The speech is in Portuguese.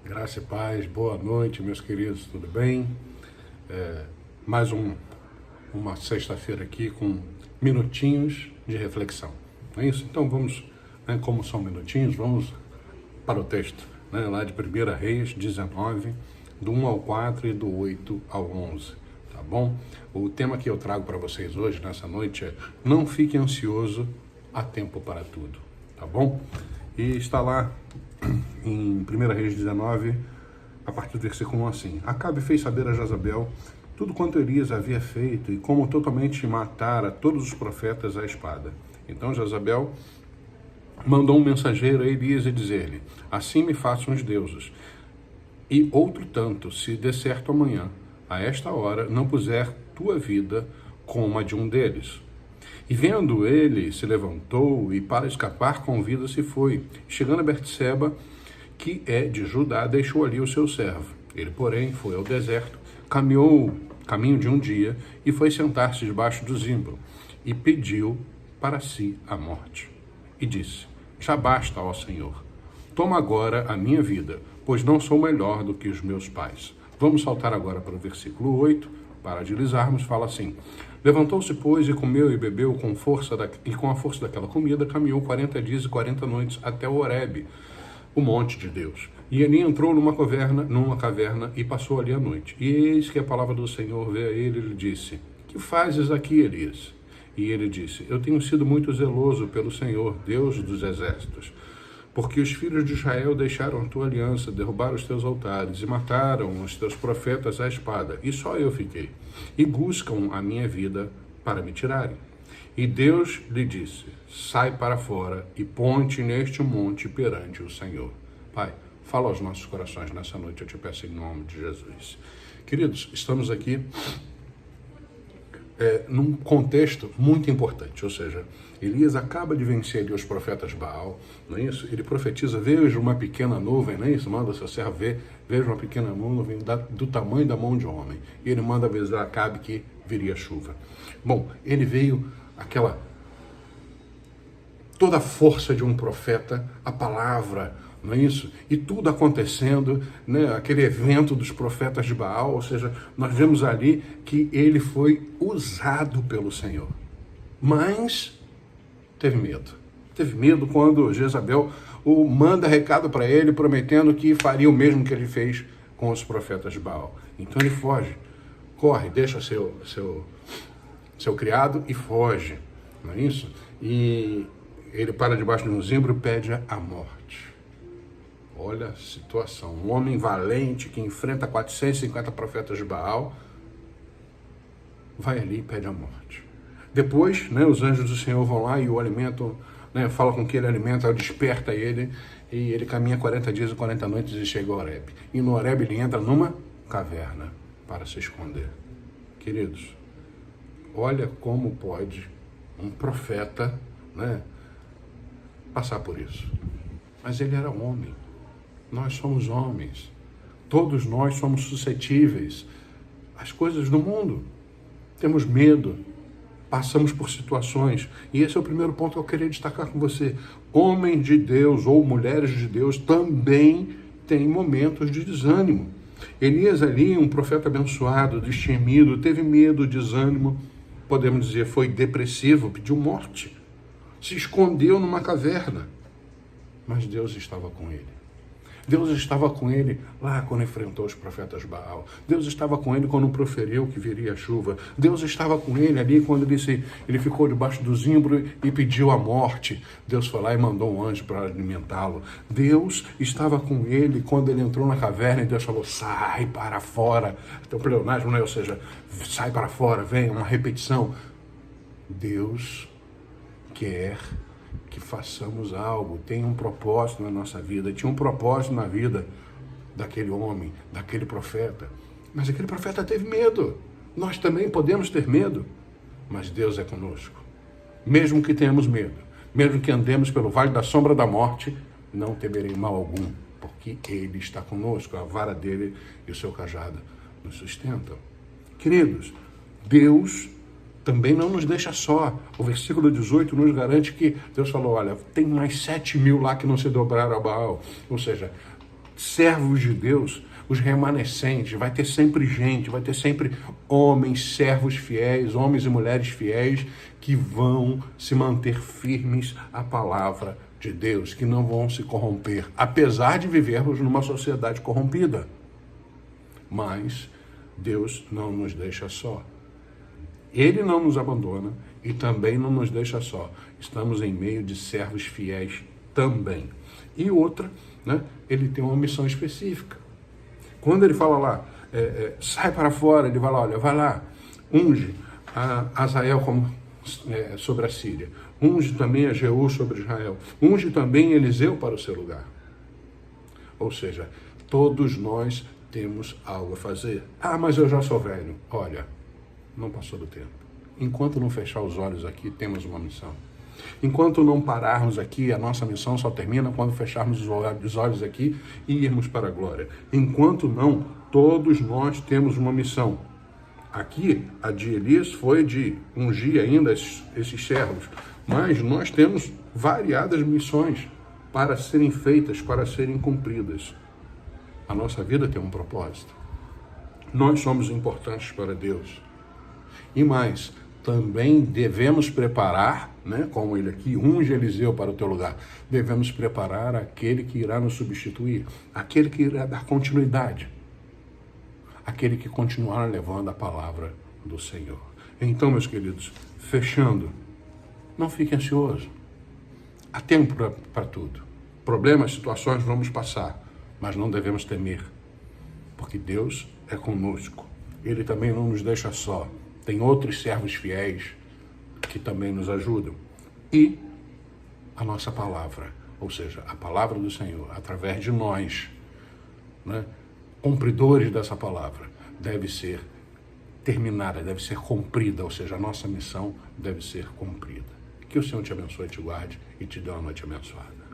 Graça e paz, boa noite, meus queridos, tudo bem? Mais uma sexta-feira aqui com minutinhos de reflexão, não é isso? Então vamos, como são minutinhos, vamos para o texto, lá de 1 Reis 19, do 1 ao 4 e do 8 ao 11, tá bom? O tema que eu trago para vocês hoje, nessa noite, é: não fique ansioso, há tempo para tudo, tá bom? E está lá em 1 Reis 19, a partir do versículo 1 assim: Acabe fez saber a Jezabel tudo quanto Elias havia feito e como totalmente matara todos os profetas à espada. Então Jezabel mandou um mensageiro a Elias e dizer-lhe: assim me façam os deuses, e outro tanto, se de certo amanhã, a esta hora, não puser tua vida como a de um deles. E vendo ele, se levantou e para escapar com vida se foi. Chegando a Berseba, que é de Judá, deixou ali o seu servo. Ele, porém, foi ao deserto, caminhou caminho de um dia e foi sentar-se debaixo do zimbro e pediu para si a morte. E disse: já basta, ó Senhor, toma agora a minha vida, pois não sou melhor do que os meus pais. Vamos saltar agora para o versículo 8, para agilizarmos, fala assim: levantou-se, pois, e comeu e bebeu com a força daquela comida, caminhou 40 dias e 40 noites até o Horebe, o monte de Deus. E ali entrou numa caverna e passou ali a noite. E eis que a palavra do Senhor veio a ele e lhe disse: que fazes aqui, Elias? E ele disse: eu tenho sido muito zeloso pelo Senhor, Deus dos exércitos, porque os filhos de Israel deixaram a tua aliança, derrubaram os teus altares e mataram os teus profetas à espada, e só eu fiquei, e buscam a minha vida para me tirarem. E Deus lhe disse: sai para fora e ponte neste monte perante o Senhor. Pai, fala aos nossos corações nessa noite, eu te peço em nome de Jesus. Queridos, estamos aqui num contexto muito importante, ou seja, Elias acaba de vencer ali os profetas Baal, não é isso? Ele profetiza: veja uma pequena nuvem, não é isso? Manda seu servo ver, veja uma pequena nuvem do tamanho da mão de um homem. E ele manda avisar Acabe que viria chuva. Bom, ele veio toda a força de um profeta, a palavra, não é isso? E tudo acontecendo, né? Aquele evento dos profetas de Baal, ou seja, nós vemos ali que ele foi usado pelo Senhor. Mas teve medo. Teve medo quando Jezabel manda recado para ele, prometendo que faria o mesmo que ele fez com os profetas de Baal. Então ele foge, corre, deixa seu criado e foge, não é isso? E ele para debaixo de um zimbro e pede a morte. Olha a situação, um homem valente que enfrenta 450 profetas de Baal, vai ali e pede a morte. Depois, os anjos do Senhor vão lá e o alimentam, fala com que ele alimenta, desperta ele, e ele caminha 40 dias e 40 noites e chega ao Horebe. E no Horebe ele entra numa caverna para se esconder. Queridos, olha como pode um profeta, passar por isso. Mas ele era homem. Nós somos homens. Todos nós somos suscetíveis às coisas do mundo. Temos medo. Passamos por situações. E esse é o primeiro ponto que eu queria destacar com você. Homens de Deus ou mulheres de Deus também têm momentos de desânimo. Elias ali, um profeta abençoado, destemido, teve medo, desânimo, podemos dizer, foi depressivo, pediu morte, se escondeu numa caverna, mas Deus estava com ele. Deus estava com ele lá quando enfrentou os profetas Baal. Deus estava com ele quando proferiu que viria a chuva. Deus estava com ele ali quando ele ficou debaixo do zimbro e pediu a morte. Deus foi lá e mandou um anjo para alimentá-lo. Deus estava com ele quando ele entrou na caverna e Deus falou: sai para fora. Então, pleonasmo, ou seja, sai para fora, vem, uma repetição. Deus quer que façamos algo, tem um propósito na nossa vida. Tinha um propósito na vida daquele homem, daquele profeta. Mas aquele profeta teve medo. Nós também podemos ter medo, mas Deus é conosco. Mesmo que tenhamos medo, mesmo que andemos pelo vale da sombra da morte, não temerei mal algum, porque Ele está conosco, a vara dele e o seu cajado nos sustentam. Queridos, Deus também não nos deixa só. O versículo 18 nos garante que Deus falou: olha, tem mais 7.000 lá que não se dobraram a Baal. Ou seja, servos de Deus, os remanescentes, vai ter sempre gente, vai ter sempre homens, servos fiéis, homens e mulheres fiéis que vão se manter firmes à palavra de Deus, que não vão se corromper, apesar de vivermos numa sociedade corrompida. Mas Deus não nos deixa só. Ele não nos abandona e também não nos deixa só. Estamos em meio de servos fiéis também. E outra, né, ele tem uma missão específica. Quando ele fala lá, sai para fora, ele vai lá, olha, vai lá, unge a Azael como, sobre a Síria, unge também a Jeú sobre Israel, unge também Eliseu para o seu lugar. Ou seja, todos nós temos algo a fazer. Ah, mas eu já sou velho. Olha, não passou do tempo. Enquanto não fechar os olhos aqui, temos uma missão. Enquanto não pararmos aqui, a nossa missão só termina quando fecharmos os olhos aqui e irmos para a glória. Enquanto não, todos nós temos uma missão. Aqui, a de Elias foi de ungir ainda esses servos, mas nós temos variadas missões para serem feitas, para serem cumpridas. A nossa vida tem um propósito. Nós somos importantes para Deus. E mais, também devemos preparar, né, como ele aqui, unge Eliseu para o teu lugar, devemos preparar aquele que irá nos substituir, aquele que irá dar continuidade, aquele que continuará levando a palavra do Senhor. Então, meus queridos, fechando, não fique ansioso. Há tempo para tudo. Problemas, situações vamos passar, mas não devemos temer, porque Deus é conosco. Ele também não nos deixa só. Tem outros servos fiéis que também nos ajudam. E a nossa palavra, ou seja, a palavra do Senhor, através de nós, né, cumpridores dessa palavra, deve ser terminada, deve ser cumprida, ou seja, a nossa missão deve ser cumprida. Que o Senhor te abençoe, te guarde e te dê uma noite abençoada.